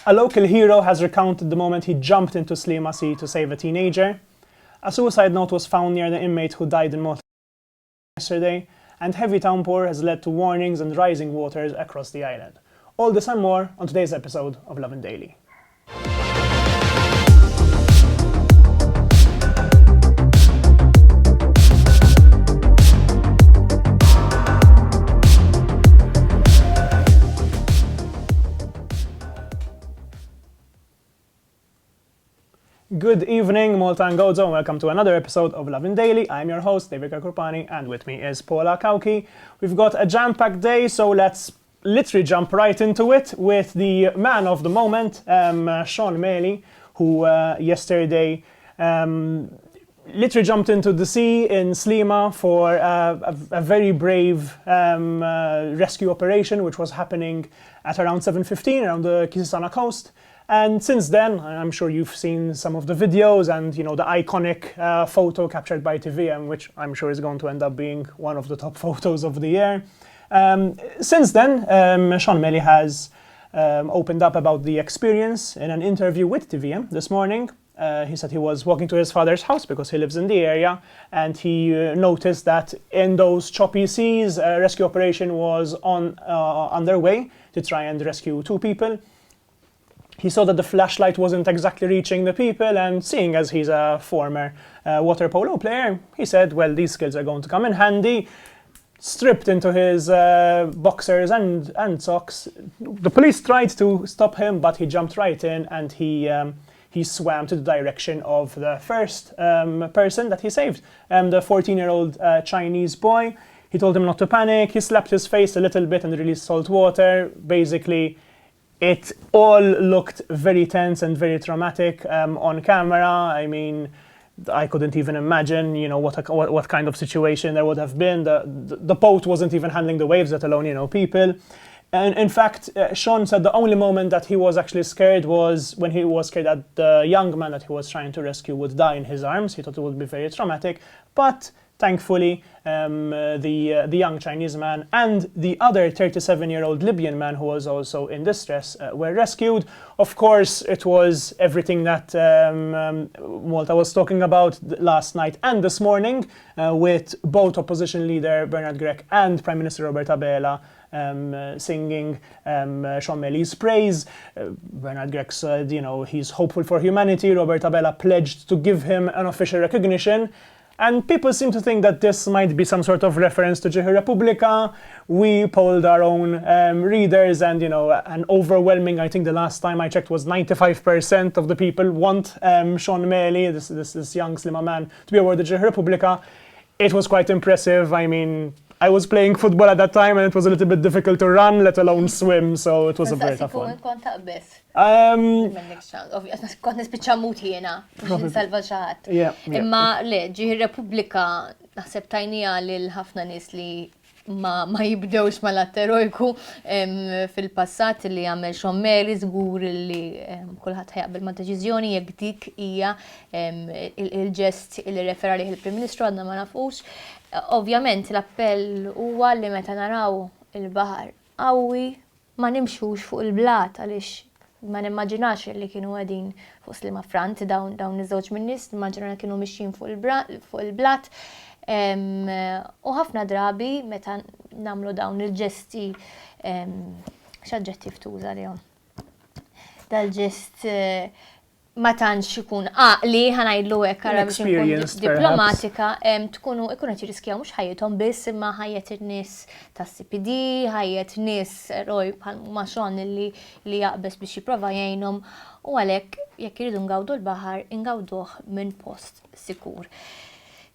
A local hero has recounted the moment he jumped into Sliema Sea to save a teenager. A suicide note was found near the inmate who died in Malta yesterday, and heavy downpour has led to warnings and rising waters across the island. All this and more on today's episode of Lovin Daily. Good evening, Malta and Gozo, and welcome to another episode of Lovin Daily. I'm your host, David Kurpani, and with me is Paula Kauki. We've got a jam-packed day, so let's literally jump right into it with the man of the moment, Sean Maylie, who yesterday literally jumped into the sea in Sliema for a very brave rescue operation, which was happening at around 7:15 around the Kisisana coast. And since then, I'm sure you've seen some of the videos and, the iconic photo captured by TVM, which I'm sure is going to end up being one of the top photos of the year. Since then, Sean Maylie has opened up about the experience in an interview with TVM this morning. He said he was walking to his father's house because he lives in the area, and he noticed that in those choppy seas, a rescue operation was underway to try and rescue two people. He saw that the flashlight wasn't exactly reaching the people, and seeing as he's a former water polo player, he said, well, these skills are going to come in handy. Stripped into his boxers and socks. The police tried to stop him, but he jumped right in, and he swam to the direction of the first person that he saved, the 14-year-old Chinese boy. He told him not to panic. He slapped his face a little bit and released salt water. Basically, it all looked very tense and very traumatic on camera. I mean, I couldn't even imagine, what kind of situation there would have been. The boat wasn't even handling the waves, let alone, people. And in fact, Sean said the only moment that he was actually scared was when he was scared that the young man that he was trying to rescue would die in his arms. He thought it would be very traumatic, but thankfully, the young Chinese man and the other 37-year-old Libyan man who was also in distress were rescued. Of course, it was everything that Malta was talking about last night and this morning, with both opposition leader Bernard Grech and Prime Minister Robert Abela singing Sean Maylie's praise. Bernard Grech said, he's hopeful for humanity. Robert Abela pledged to give him an official recognition. And people seem to think that this might be some sort of reference to Ġieħi Repubblika. We polled our own readers, and an overwhelming, I think the last time I checked was 95% of the people want Sean Maylie, this young Sliema man, to be awarded Ġieħi Repubblika. It was quite impressive. I mean, I was playing football at that time, and it was a little bit difficult to run, let alone swim, so it was a very tough one. Kont taqbess. Kont nispiċċa muti jena, biex nsalva ċaħat. Imma le, Ġieħi Repubblika naħseb tajnija lil ħafna nies li ma jibdewx mal-atterojku fil-passat li għamel Sean Maylie, żgur li kulħadd ħajaqbel ma' deċiżjoni jekk dik hija il-ġest li refera lih il-Prim Ministru għadna ma nafux. Ovvjament l-appell huwa li meta naraw il-baħar qawwi ma nimxux fuq il-blat għaliex ma nimmaġinax li kienu għedin fuq Sliema Front dawn iż-żewġ min-nies, nimmaġina kienu mixjin fuq il-blat. U ħafna drabi meta nagħmlu dawn il-ġesti x'aġġettiv tuża lihom. Dal-ġest ma tantx ikun għaqli ħanajdlu hekk ara biex inkun diplomatika, ikunu qed jirriskjaw mhux ħajjithom biss imma ħajjet in-nies tas-CPD, ħajjet nies roj bħal Sean li jaqbes biex jipprova jgħinhom u għalhekk jekk iridu ngawdu l-baħar ingawduh minn post sikur.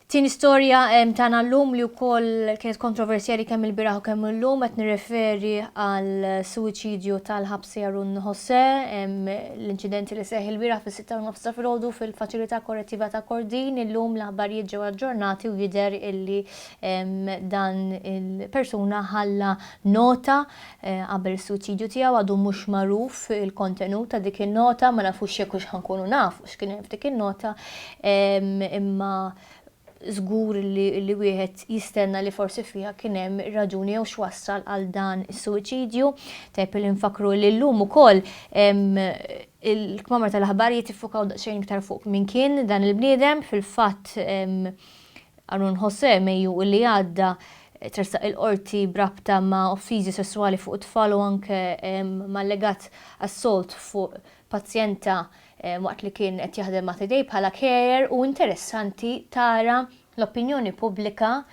Tieni storja tagħna llum li wkoll kienet kontroversjali kemm il-bieraħ u kemm illum qed nirreferi għal suwiċidju tal-ħabsi Harun José, l-inċidenti li seħħ il-bieraħ fis-6:30 ta' filgħodu fil-faċilità korrettiva ta' Kordin. Illum l-aħbarijiet ġew aġġornati u jidher illi dan il-persuna ħalla nota qabel is-suwiċidju tiegħu għadu mhux magħruf il-kontenut ta' dik in-nota, ma nafux jekk hux ħankunu nafu x'kien hemm f'dik in-nota, imma żgur li wieħed jistenna li forsi fiha kien hemm raġuni jew x'wassal għal dan is-suwiċidju. Tajb li nfakru li llum ukoll il-kmamar tal-aħbarijiet iffukaw daqsxejn iktar fuq minn kien dan il-bniedem. Fil-fatt Arun Jose Mejju li għadda tressaq il-qorti brabta ma' offiżi sessuali fuq it-tfal u anke ma' legat assault fuq pazjenta waqt li kien qed jaħdem ma' tidej bħala carer. U interessanti tara l-opinjoni pubblika.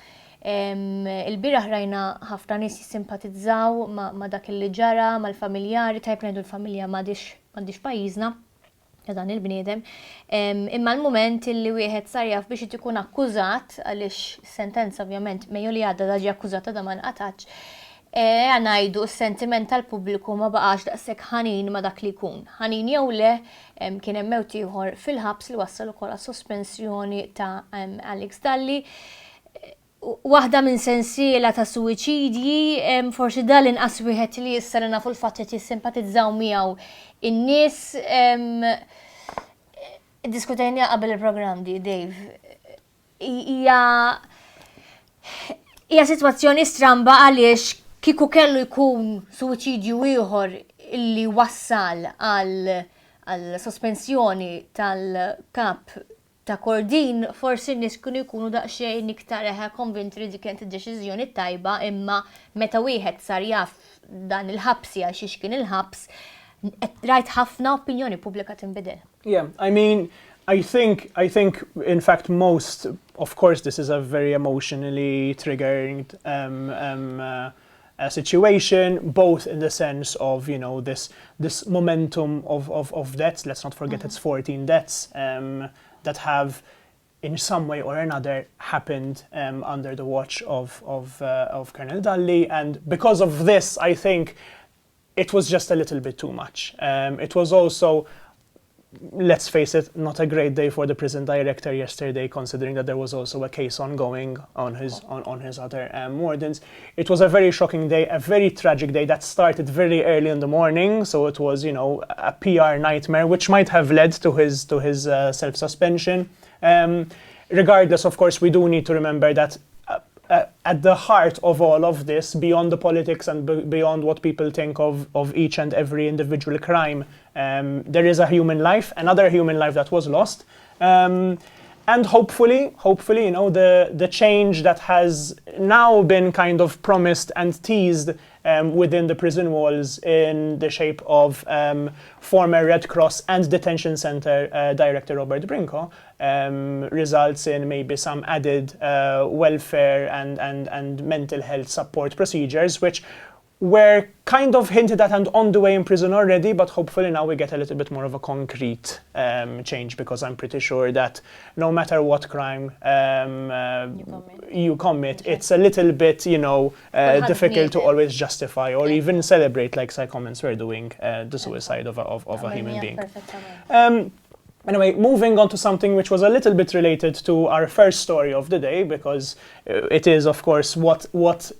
Il-bieraħ rajna ħafna nies jissimpatizzaw ma' dak li ġara mal-familjari, tajb ngħidu l-familja m'għandix pajjiżna dan il-bniedem. Imma l-moment li wieħed sar jaf biex ikun akkużat għaliex sentenza ovvjament Mejju li għadda ġie akkużata da ma nqatax. Ngħidu s-sentiment tal-pubbliku ma baqax daqshekk ħanin ma dak li jkun. Ħanin jew le kien hemm mewt ieħor fil-ħabs li wassal ukoll għas-sospensjoni ta' Alex Dalli. Waħda minn sensiela ta' suwiċidji, forsi dan inqas wieħed li issa nafu l-fatt qed jissimpatizzaw miegħu in-nies. Diskutajna qabel il-programm di, Dave. Hija sitwazzjoni stramba għaliex kieku kellu jkun suwiċidju ieħor illi wassal għal sospensjoni tal-kap ta' Kordin, forsi n-nies kienu jkunu daqsxejn iktar konvinti li dik kienet id-deċiżjoni tajba, imma meta wieħed sar jaf dan il-ħabs għal xiex kien il-ħabs, rajt ħafna opinjoni pubblika tinbidel. Yeah, I mean, I think in fact most, of course this is a very emotionally triggering situation, both in the sense of, you know, this momentum of deaths. Let's not forget it's 14 deaths that have in some way or another happened under the watch of Colonel Dalli, and because of this I think it was just a little bit too much. It was also, let's face it, not a great day for the prison director yesterday, considering that there was also a case ongoing on his other wardens. It was a very shocking day, a very tragic day that started very early in the morning. So it was, you know, a PR nightmare, which might have led to his self-suspension. Regardless, of course, we do need to remember that at the heart of all of this, beyond the politics and beyond what people think of each and every individual crime, there is a human life, another human life that was lost. And hopefully, you know, the change that has now been kind of promised and teased within the prison walls in the shape of former Red Cross and Detention Center Director Robert Brinko results in maybe some added welfare and mental health support procedures, which were kind of hinted at and on the way in prison already, but hopefully now we get a little bit more of a concrete change, because I'm pretty sure that no matter what crime you commit, it's a little bit, you know, difficult to always justify or even celebrate, like Psychoments were doing, the suicide of a human being. Anyway, moving on to something which was a little bit related to our first story of the day, because it is, of course, what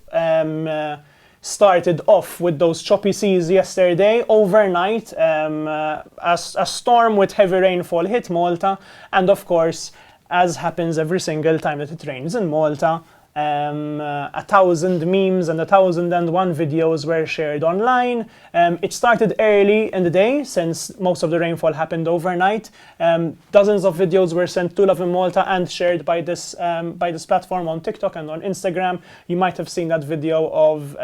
started off with those choppy seas yesterday. Overnight, a storm with heavy rainfall hit Malta, and of course, as happens every single time that it rains in Malta, 1,000 memes and 1,001 videos were shared online. It started early in the day, since most of the rainfall happened overnight. Dozens of videos were sent to Lovin Malta and shared by this platform on TikTok and on Instagram. You might have seen that video of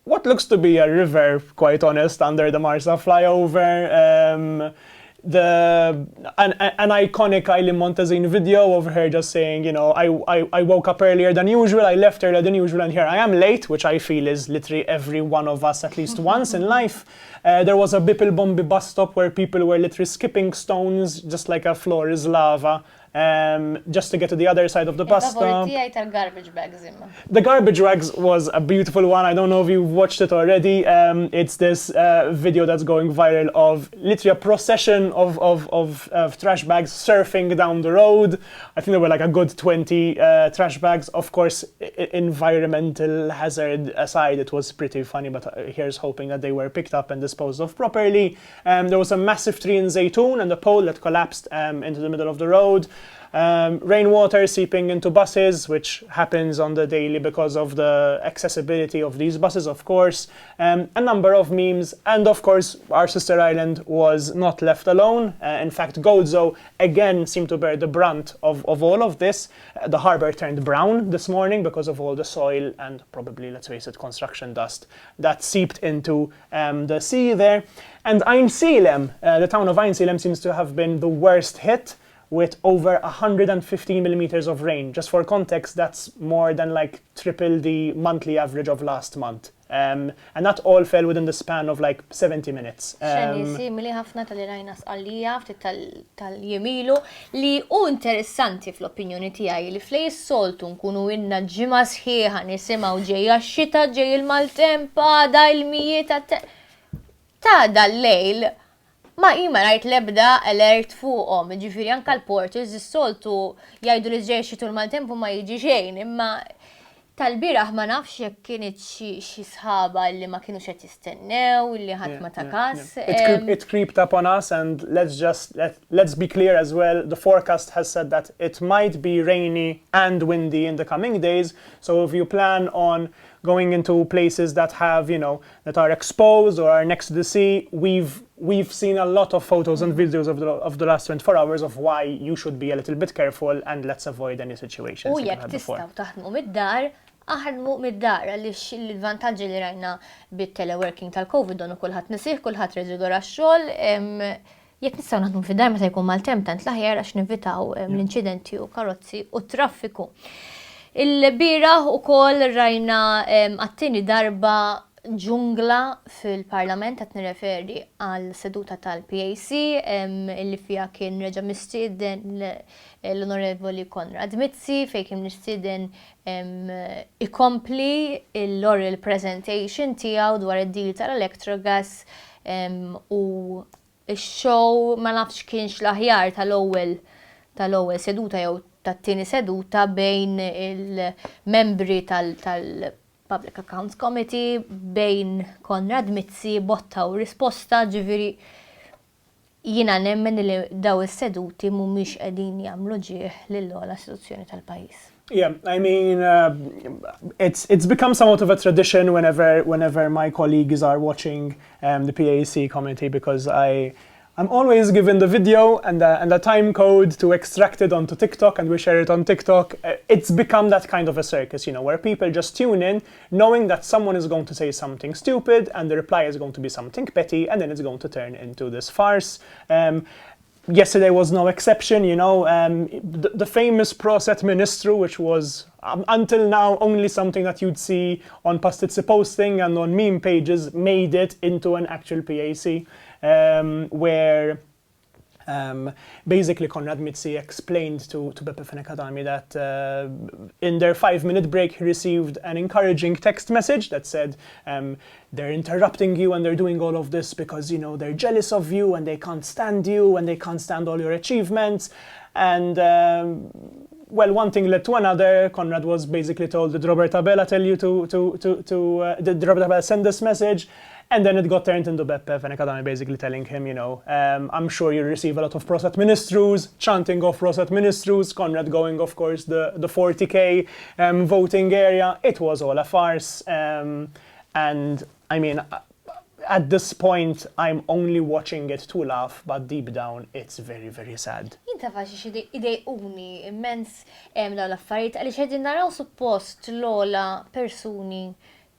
what looks to be a river, quite honest, under the Marsa flyover. An iconic Eileen Montezine video of her just saying, you know, I woke up earlier than usual, I left earlier than usual, and here I am late, which I feel is literally every one of us at least once in life. There was a Bipil Bombi bus stop where people were literally skipping stones just like a floor is lava, just to get to the other side of the bus stop. The garbage bags was a beautiful one. I don't know if you've watched it already. It's this video that's going viral of literally a procession of trash bags surfing down the road. I think there were like a good 20 trash bags. Of course, environmental hazard aside, it was pretty funny, but here's hoping that they were picked up and disposed of properly. There was a massive tree in Zaytoun and a pole that collapsed into the middle of the road. rainwater seeping into buses, which happens on the daily because of the accessibility of these buses, of course, a number of memes, and of course our sister island was not left alone. In fact, Gozo again seemed to bear the brunt of all of this. The harbour turned brown this morning because of all the soil and probably, let's face it, construction dust that seeped into the sea there. And Ainsilem, the town of Ainsilem, seems to have been the worst hit, with over 115 millimeters of rain. Just for context, that's more than like triple the monthly average of last month. And that all fell within the span of like 70 minutes. Xeni simili ħafna tal-li rajna sqallija ftit tal-jemilu li u interessanti fl-opinjoni tiegħi li flej soltu nkunu inna ġimgħa sħiħa nisimgħu ġejja x-xita ġej il-maltempa da il-mijiet ta' dal-lejl. Ma ima rajt lebda alert fuqhom, ġifieri anke l-porters is-soltu jgħidu li ġej xitu l-maltempu ma jiġi xejn, imma tal-bieraħ ma nafx jekk kienet xi sħaba li ma kienux qed jistennew, li ħadd ma ta' każ. It creeped up on us, and let's be clear as well, the forecast has said that it might be rainy and windy in the coming days, so if you plan on going into places that have, that are exposed or are next to the sea, we've seen a lot of photos and videos of the last 24 hours of why you should be a little bit careful and let's avoid any situations. U jekk tistgħu taħdmu mid-dar, aħdmu mid-dar għaliex l-vantaġġi li rajna bit-teleworking tal-COVID u kulħadd nisih, kulħadd reġidur għax-xogħol, jekk nistgħu naħdmu fid-dar meta jkun maltemp tant l-aħjar għax nivitaw l-inċidenti u karozzi u traffiku. Il-bieraħ ukoll rajna għat-tieni darba ġungla fil-Parlament qed nirreferi għal seduta tal-PAC illi fiha kien reġa' mistieden l-Onorevoli Konrad Mizzi fejn kien mistieden ikompli l-oral presentation tiegħu dwar id-deal tal-electrogas u x-show ma nafx kienx l-aħjar tal-ewwel seduta jew tat-tieni seduta bejn il-membri tal-Public Accounts Committee, bejn Konrad Mizzi, botta u risposta, ġifieri jiena nemmen li daw is-seduti mhumiex qegħdin jagħmlu ġieħ lill-ogħla istituzzjoni tal-pajjiż. Yeah, I mean, it's become somewhat of a tradition whenever my colleagues are watching the PAC committee, because I'm always given the video and the time code to extract it onto TikTok, and we share it on TikTok. It's become that kind of a circus, where people just tune in knowing that someone is going to say something stupid and the reply is going to be something petty, and then it's going to turn into this farce. Yesterday was no exception, the famous Proset Ministru, which was until now only something that you'd see on Pastizzi posting and on meme pages, made it into an actual PAC. Where basically Konrad Mizzi explained to Beppe Fenekadami that in their 5-minute break he received an encouraging text message that said they're interrupting you and they're doing all of this because they're jealous of you and they can't stand you and they can't stand all your achievements. And well, one thing led to another. Konrad was basically told, did Roberta Bella tell you did Roberta Bella send this message? And then it got turned into Beppe Fenekadami basically telling him, I'm sure you receive a lot of Proset Ministrus, chanting of Proset Ministrus, Konrad going, of course, the 40K voting area. It was all a farce. And I mean, at this point, I'm only watching it to laugh, but deep down, it's very, very sad. Jinta faċi idejquni immens dawn l-affarijiet għaliex qegħdin naraw suppost l-ogħla persuni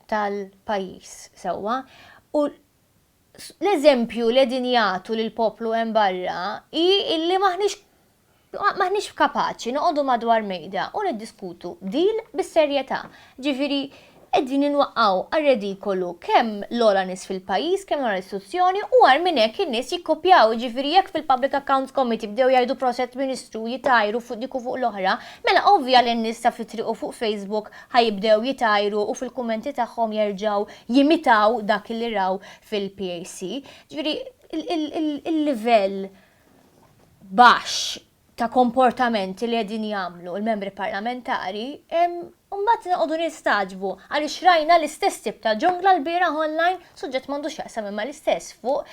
tal-pajjiż sewwa. U l-eżempju li qegħdin jagħtu lill-poplu hemm barra hi illi maħniex kapaċi noqogħdu madwar mejda u niddiskutu deal bis-serjetà. Ġifieri qegħdin inwaqqgħu għar-redikolu kemm l-ogħla nies fil-pajjiż, kemm l-ogħla istituzzjoni u għal minn hekk in-nies jikkopjaw. Ġifieri jekk fil-Public Accounts Committee bdew jgħidu Proset Ministru jitajru fuq dik u fuq l-oħra, mela ovvja li n-nies ta' fit-triq u fuq Facebook ħajibdew jitajru u fil-kummenti tagħhom jerġgħu jimitaw dak li raw fil-PAC. Ġifieri il-livell baxx ta' komportamenti li qegħdin jagħmlu l-membri parlamentari Mbagħad noqogħdu nistaġbu għaliex rajna l-istess tip ta' ġungla l-bieraħ online suġġett m'għandux jaqsam imma l-istess fuq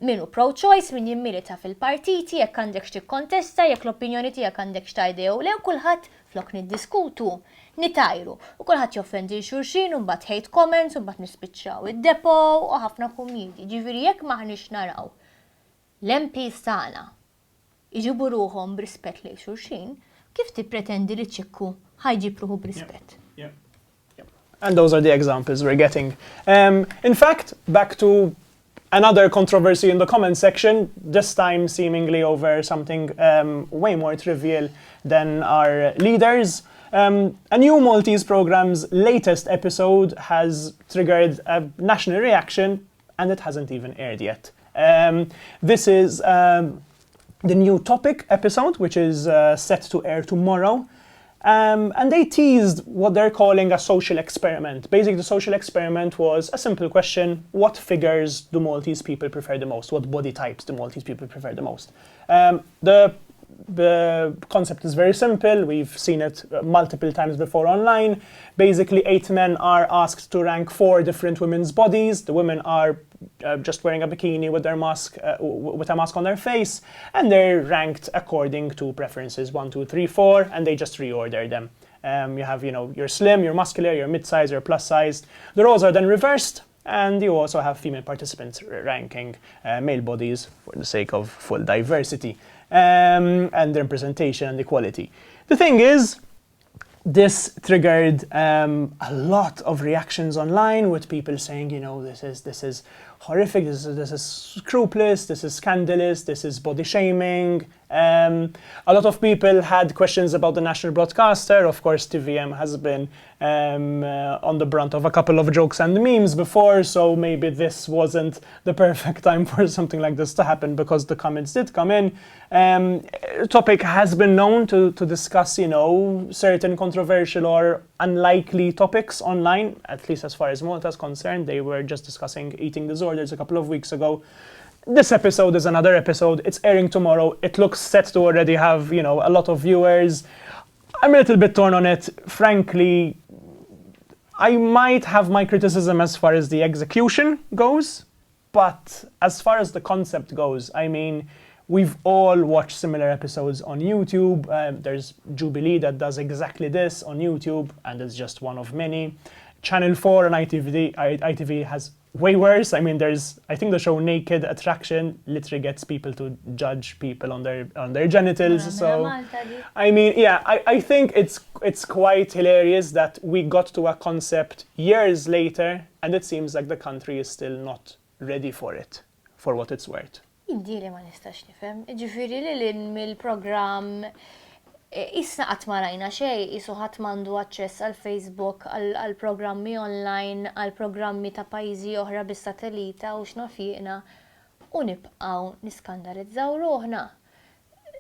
min hu pro-choice, min jimmilita fil-partiti, jekk għandek xi kontesta, jekk l-opinjoni tiegħek għandek x'tajdew le kulħadd flok niddiskutu, nitajru u kulħadd joffendi xulxin u mbagħad hate comments u mbagħad nispiċċaw id-depo u ħafna kumidi. Ġifieri jekk maħniex naraw l-MPs tagħna iġibu ruhom b'rispett lejn xulxin, kif tippretendi li ċikku ħajġib ruħu b'rispett? Yeah. And those are the examples we're getting. In fact, back to another controversy in the comment section, this time seemingly over something way more trivial than our leaders. A new Maltese program's latest episode has triggered a national reaction and it hasn't even aired yet. This is the new topic episode, which is set to air tomorrow. And they teased what they're calling a social experiment. Basically, the social experiment was a simple question: what figures do Maltese people prefer the most? What body types do Maltese people prefer the most? The concept is very simple. We've seen it multiple times before online. Basically, 8 men are asked to rank 4 different women's bodies. The women are just wearing a bikini with their mask, with a mask on their face, and they're ranked according to preferences 1, 2, 3, 4, and they just reorder them. You have, you're slim, you're muscular, you're mid-size, you're plus-sized. The roles are then reversed, and you also have female participants ranking male bodies for the sake of full diversity and representation and equality. The thing is, this triggered a lot of reactions online with people saying, this is horrific, this is scrupulous, this is scandalous, this is body shaming. A lot of people had questions about the national broadcaster. Of course, TVM has been on the brunt of a couple of jokes and memes before, so maybe this wasn't the perfect time for something like this to happen because the comments did come in. Topic has been known to discuss, certain controversial or unlikely topics online, at least as far as Malta is concerned. They were just discussing eating disorders a couple of weeks ago. This episode is another episode. It's airing tomorrow. It looks set to already have, a lot of viewers. I'm a little bit torn on it. Frankly, I might have my criticism as far as the execution goes, but as far as the concept goes, we've all watched similar episodes on YouTube. There's Jubilee that does exactly this on YouTube, and it's just one of many. Channel 4 and ITV has way worse. I think the show Naked Attraction literally gets people to judge people on their genitals. So, I think it's quite hilarious that we got to a concept years later, and it seems like the country is still not ready for it, for what it's worth. Indiri ma nistax nifhem. Ġifieri li mill-programm isna qatt ma rajna xejn, isu ħadd m'għandu aċċess għal Facebook, għal programmi online, għal programmi ta' pajjiżi oħra bis-satellita u x'nafiqna u nibqgħu niskandalizzaw ruħna.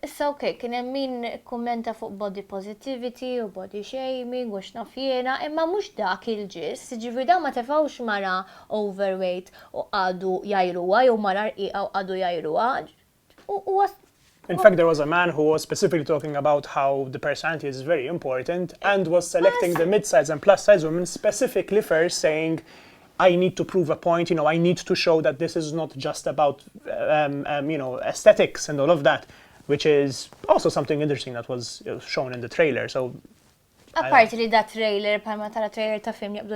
Issa kien hemm min kummenta fuq body positivity u body shaming u x'nafiqna, imma mhux dak il-ġiss, ġifieri dawn ma tefgħux mara overweight u għadu jajruha jew mara rqiqa u għadu jajruha. In fact, there was a man who was specifically talking about how the personality is very important and was selecting the mid-size and plus-size women specifically first, saying, I need to prove a point, I need to show that this is not just about, aesthetics and all of that, which is also something interesting that was shown in the trailer. So, apparti li da trailer, palma tara trailer ta' film jabdu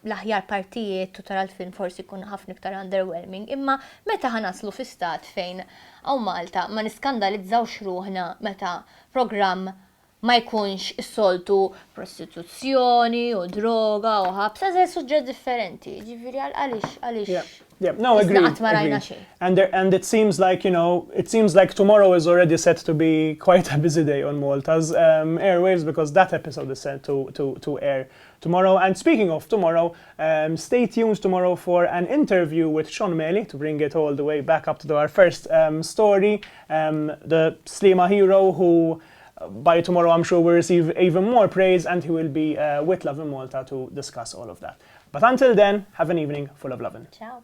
l-aħjar partijiet u tara l-film forsi kun ħafna iktar underwhelming, imma meta ħanaslu fi stat fejn għaw Malta ma niskandalizzawx ruħna meta programm ma jkunx is-soltu prostituzzjoni u droga u ħabsa żej suġġett differenti. Ġifieri għaliex. Yeah, no, agree. And it seems like, tomorrow is already set to be quite a busy day on Malta's airwaves because that episode is set to air tomorrow. And speaking of tomorrow, stay tuned tomorrow for an interview with Maylie to bring it all the way back up to our first story. The Slima hero who by tomorrow I'm sure will receive even more praise, and he will be with Lovin Malta to discuss all of that. But until then, have an evening full of lovin'. Ciao.